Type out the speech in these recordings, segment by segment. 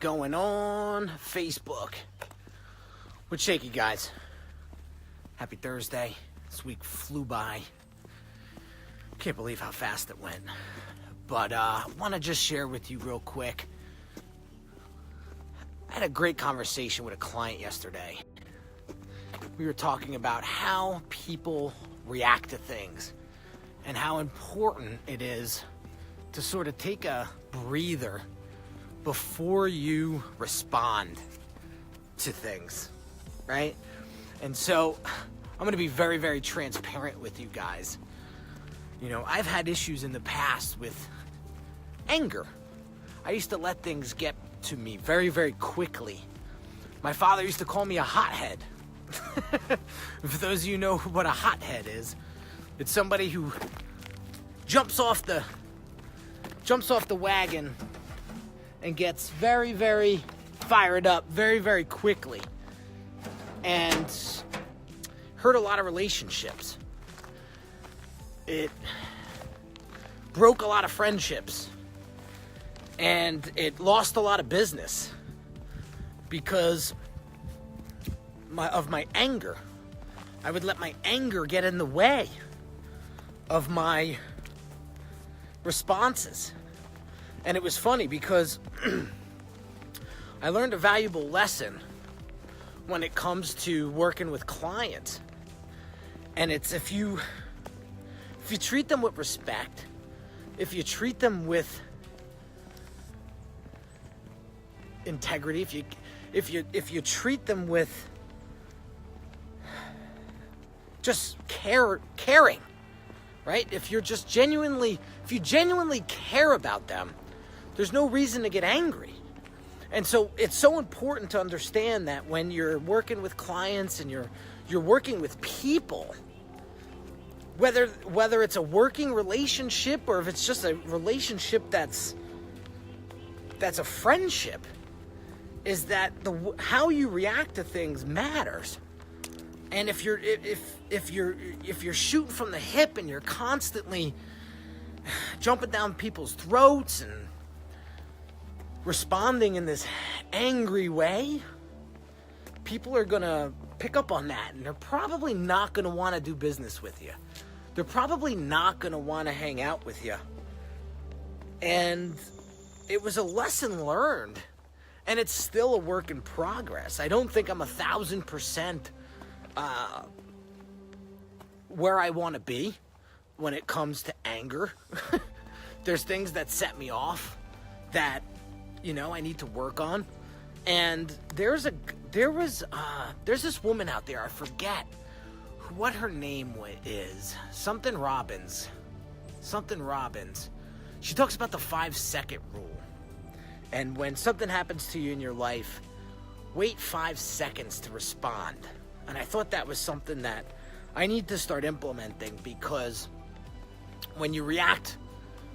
going on? Facebook. What's shaky, guys? Happy Thursday. This week flew by. Can't believe how fast it went. But I want to just share with you real quick. I had a great conversation with a client yesterday. We were talking about how people react to things and how important it is to sort of take a breather before you respond to things, right? And so I'm going to be very, very transparent with you guys. You know, I've had issues in the past with anger. I used to let things get to me very, very quickly. My father used to call me a hothead. For those of you who know what a hothead is, it's somebody who jumps off the wagon and gets very, very fired up very, very quickly and hurt a lot of relationships. It broke a lot of friendships and it lost a lot of business because of my anger. I would let my anger get in the way of my responses. And it was funny because I learned a valuable lesson when it comes to working with clients. And it's if you treat them with respect, if you treat them with integrity, if you treat them with just caring, right? If you genuinely care about them, there's no reason to get angry. And so it's so important to understand that when you're working with clients and you're working with people, whether it's a working relationship or if it's just a relationship that's a friendship, is that how you react to things matters. And if you're shooting from the hip and you're constantly jumping down people's throats and responding in this angry way, people are gonna pick up on that and they're probably not gonna want to do business with you. They're probably not gonna want to hang out with you. And it was a lesson learned, and it's still a work in progress. I don't think I'm 1,000% where I want to be when it comes to anger. There's things that set me off that, I need to work on. And there's this woman out there, I forget what her name is. Something Robbins. She talks about the 5-second rule. And when something happens to you in your life, wait 5 seconds to respond. And I thought that was something that I need to start implementing, because when you react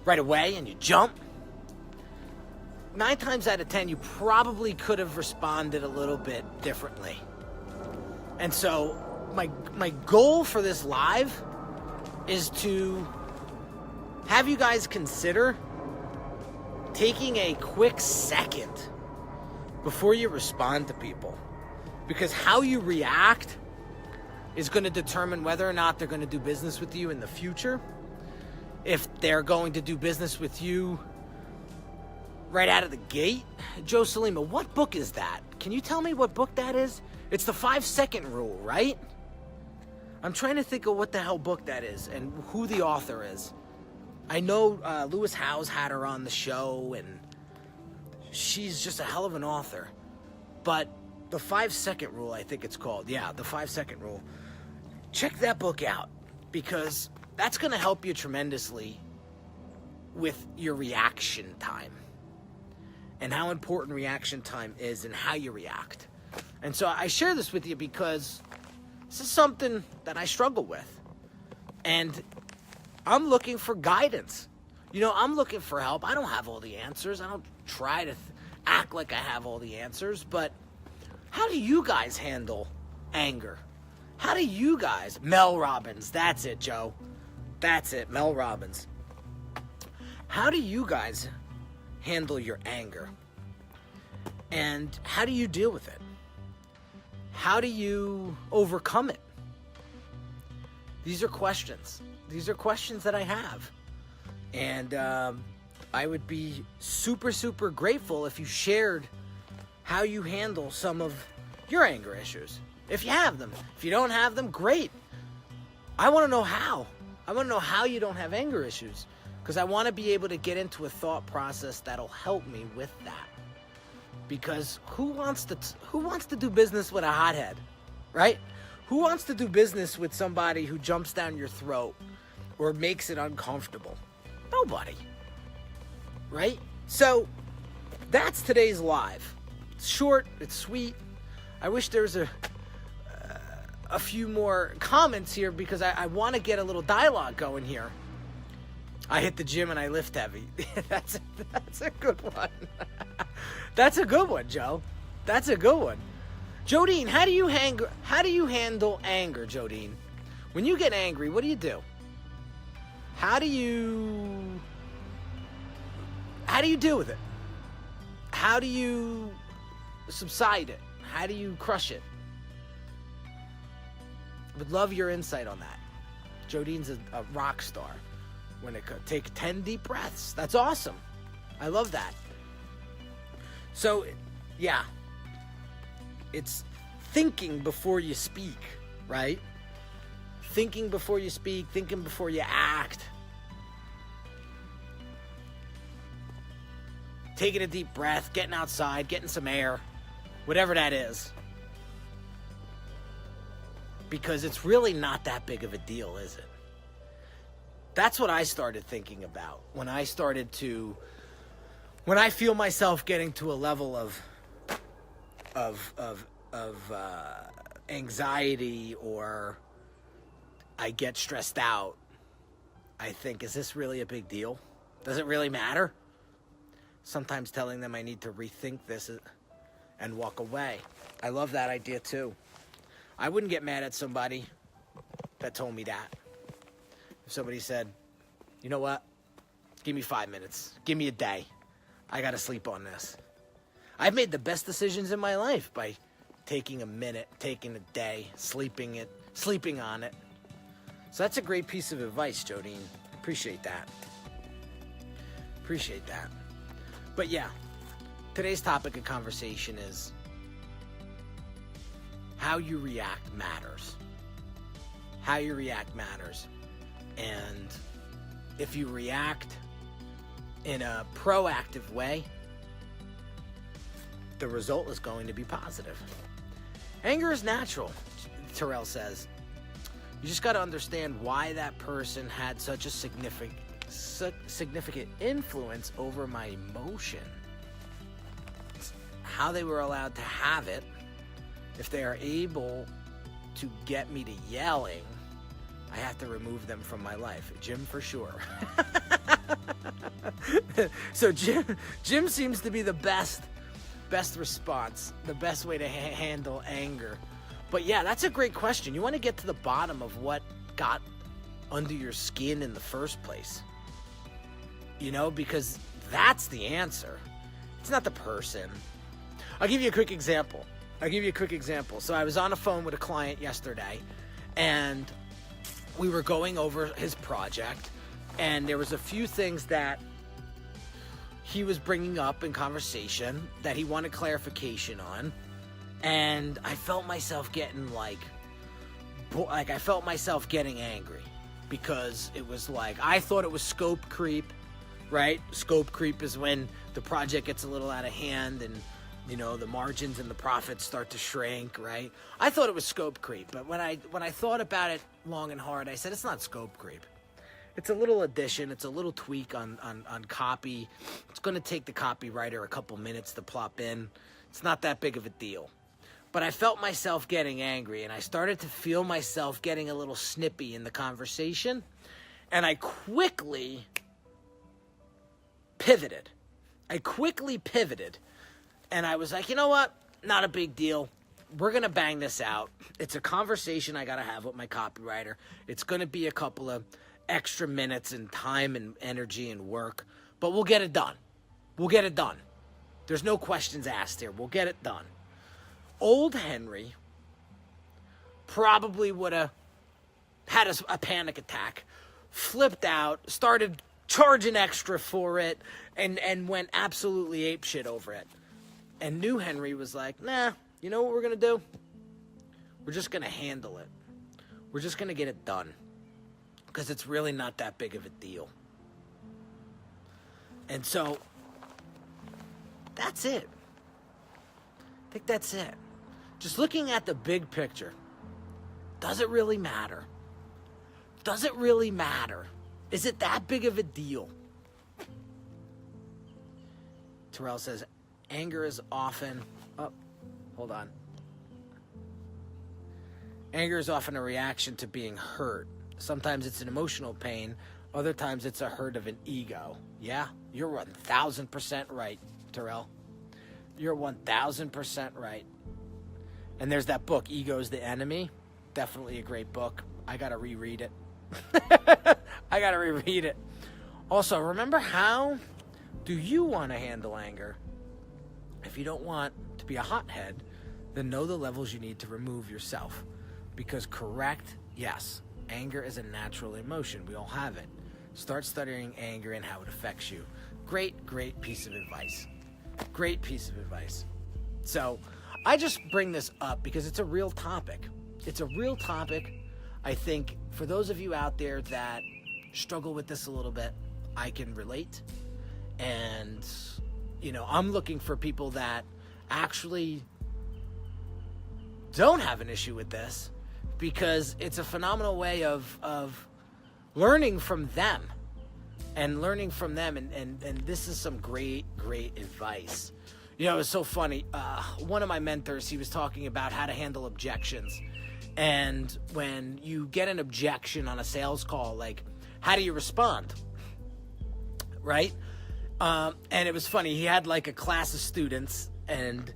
right away and you jump, 9 times out of 10, you probably could have responded a little bit differently. And so my goal for this live is to have you guys consider taking a quick second before you respond to people. Because how you react is going to determine whether or not they're going to do business with you in the future. If they're going to do business with you right out of the gate. Joe Salima, what book is that? Can you tell me what book that is? It's the 5-second rule, right? I'm trying to think of what the hell book that is and who the author is. I know Lewis Howes had her on the show, and she's just a hell of an author. But the 5-second rule, I think it's called. Yeah, the 5-second rule. Check that book out, because that's going to help you tremendously with your reaction time and how important reaction time is and how you react. And so I share this with you because this is something that I struggle with. And I'm looking for guidance. I'm looking for help. I don't have all the answers. I don't try to act like I have all the answers. But how do you guys handle anger? How do you guys... Mel Robbins. That's it, Joe. That's it. Mel Robbins. How do you guys handle your anger? And how do you deal with it? How do you overcome it? These are questions. These are questions that I have. And I would be super, super grateful if you shared how you handle some of your anger issues. If you have them. If you don't have them, great. I want to know how. I want to know how you don't have anger issues. Because I want to be able to get into a thought process that'll help me with that. Because who wants to do business with a hothead, right? Who wants to do business with somebody who jumps down your throat or makes it uncomfortable? Nobody, right? So that's today's live. It's short, it's sweet. I wish there was a few more comments here because I want to get a little dialogue going here. I hit the gym and I lift heavy. That's a good one. That's a good one, Joe. That's a good one. Jodine, how do you handle anger, Jodine? When you get angry, what do you do? How do you deal with it? How do you subside it? How do you crush it? Would love your insight on that. Jodine's a rock star. When it could take 10 deep breaths. That's awesome. I love that. So, yeah. It's thinking before you speak, right? Thinking before you speak, thinking before you act. Taking a deep breath, getting outside, getting some air, whatever that is. Because it's really not that big of a deal, is it? That's what I started thinking about when I feel myself getting to a level of anxiety or I get stressed out. I think, is this really a big deal? Does it really matter? Sometimes telling them I need to rethink this and walk away. I love that idea too. I wouldn't get mad at somebody that told me that. If somebody said, you know what? Give me 5 minutes. Give me a day. I got to sleep on this. I've made the best decisions in my life by taking a minute, taking a day, sleeping on it. So that's a great piece of advice, Jodine. Appreciate that. Appreciate that. But yeah, today's topic of conversation is how you react matters. How you react matters. And if you react in a proactive way, the result is going to be positive. Anger is natural, Terrell says. You just got to understand why that person had such a significant influence over my emotion. How they were allowed to have it. If they are able to get me to yelling, I have to remove them from my life. Jim for sure. So Jim seems to be the best response, the best way to handle anger. But yeah, that's a great question. You want to get to the bottom of what got under your skin in the first place. You know, because that's the answer. It's not the person. I'll give you a quick example. So I was on the phone with a client yesterday, and we were going over his project, and there was a few things that he was bringing up in conversation that he wanted clarification on, and I felt myself getting I felt myself getting angry because it was like, I thought it was scope creep, right? Scope creep is when the project gets a little out of hand and, you know, the margins and the profits start to shrink, right? I thought it was scope creep, but when I thought about it long and hard, I said, it's not scope creep. It's a little addition. It's a little tweak on copy. It's going to take the copywriter a couple minutes to plop in. It's not that big of a deal. But I felt myself getting angry, and I started to feel myself getting a little snippy in the conversation, and I quickly pivoted. And I was like, you know what? Not a big deal. We're going to bang this out. It's a conversation I got to have with my copywriter. It's going to be a couple of extra minutes and time and energy and work, but we'll get it done. There's no questions asked here. We'll get it done. Old Henry probably would have had a panic attack, flipped out, started charging extra for it, and went absolutely apeshit over it. And new Henry was like, nah, you know what we're going to do? We're just going to handle it. We're just going to get it done. Because it's really not that big of a deal. And so, that's it. I think that's it. Just looking at the big picture. Does it really matter? Does it really matter? Is it that big of a deal? Terrell says, anger is often... Oh, hold on. Anger is often a reaction to being hurt. Sometimes it's an emotional pain. Other times it's a hurt of an ego. Yeah, you're 1,000% right, Terrell. You're 1,000% right. And there's that book, Ego's the Enemy. Definitely a great book. I got to reread it. I got to reread it. Also, remember, how do you want to handle anger? If you don't want to be a hothead, then know the levels you need to remove yourself. Because yes, anger is a natural emotion. We all have it. Start studying anger and how it affects you. Great piece of advice. Great piece of advice. So, I just bring this up because it's a real topic. It's a real topic. I think for those of you out there that struggle with this a little bit, I can relate. And, I'm looking for people that actually don't have an issue with this, because it's a phenomenal way of learning from them. And learning from them, and this is some great advice. It was so funny. One of my mentors, he was talking about how to handle objections. And when you get an objection on a sales call, like, how do you respond? Right? And it was funny. He had like a class of students, and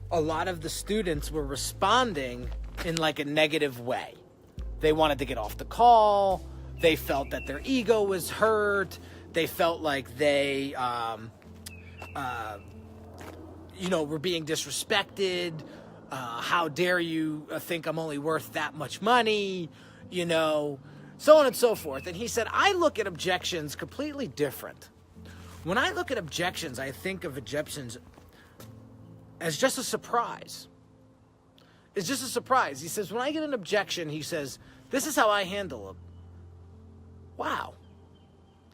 a lot of the students were responding in like a negative way. They wanted to get off the call. They felt that their ego was hurt. They felt like they, were being disrespected. How dare you think I'm only worth that much money? So on and so forth. And he said, I look at objections completely different. When I look at objections, I think of objections as just a surprise. It's just a surprise. He says, when I get an objection, he says, this is how I handle them. Wow,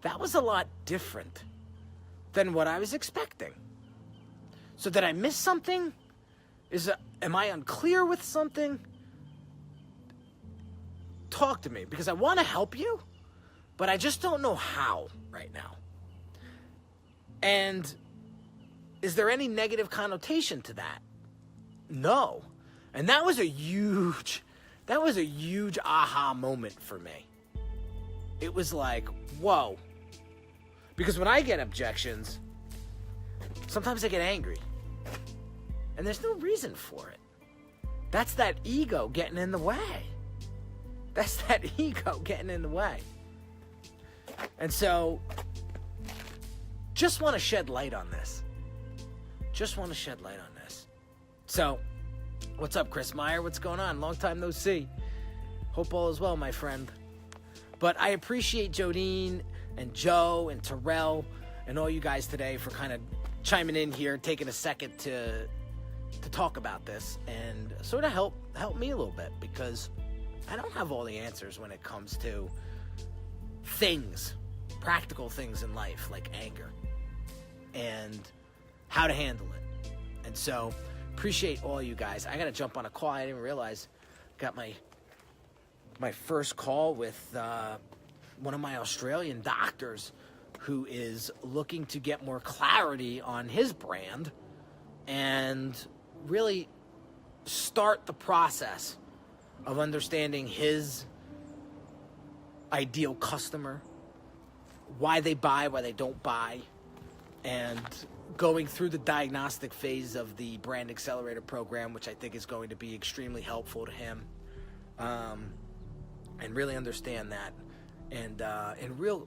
that was a lot different than what I was expecting. So did I miss something? Am I unclear with something? Talk to me, because I want to help you, but I just don't know how right now. And is there any negative connotation to that? No. And that was a huge aha moment for me. It was like, whoa. Because when I get objections, sometimes I get angry. And there's no reason for it. That's that ego getting in the way. That's that ego getting in the way. And so, just want to shed light on this. So, what's up, Chris Meyer? What's going on? Long time no see. Hope all is well, my friend. But I appreciate Jodine and Joe and Terrell and all you guys today for kind of chiming in here, taking a second to talk about this and sort of help me a little bit, because I don't have all the answers when it comes to things, practical things in life like anger and how to handle it. And so appreciate all you guys. I got to jump on a call. I didn't realize got my first call with one of my Australian doctors who is looking to get more clarity on his brand and really start the process of understanding his ideal customer, why they buy, why they don't buy, and going through the diagnostic phase of the Brand Accelerator program, which I think is going to be extremely helpful to him. And really understand that. And real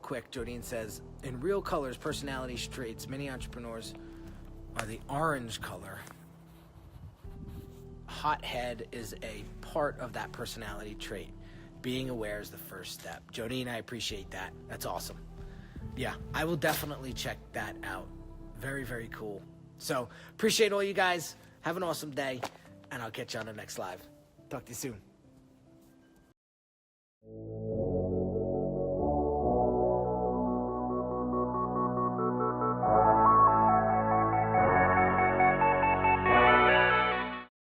quick, Jodine says, in real colors, personality traits, many entrepreneurs are the orange color. Hothead is a part of that personality trait. Being aware is the first step. Jodine, I appreciate that. That's awesome. Yeah, I will definitely check that out. Very, very cool. So, appreciate all you guys. Have an awesome day, and I'll catch you on the next live. Talk to you soon.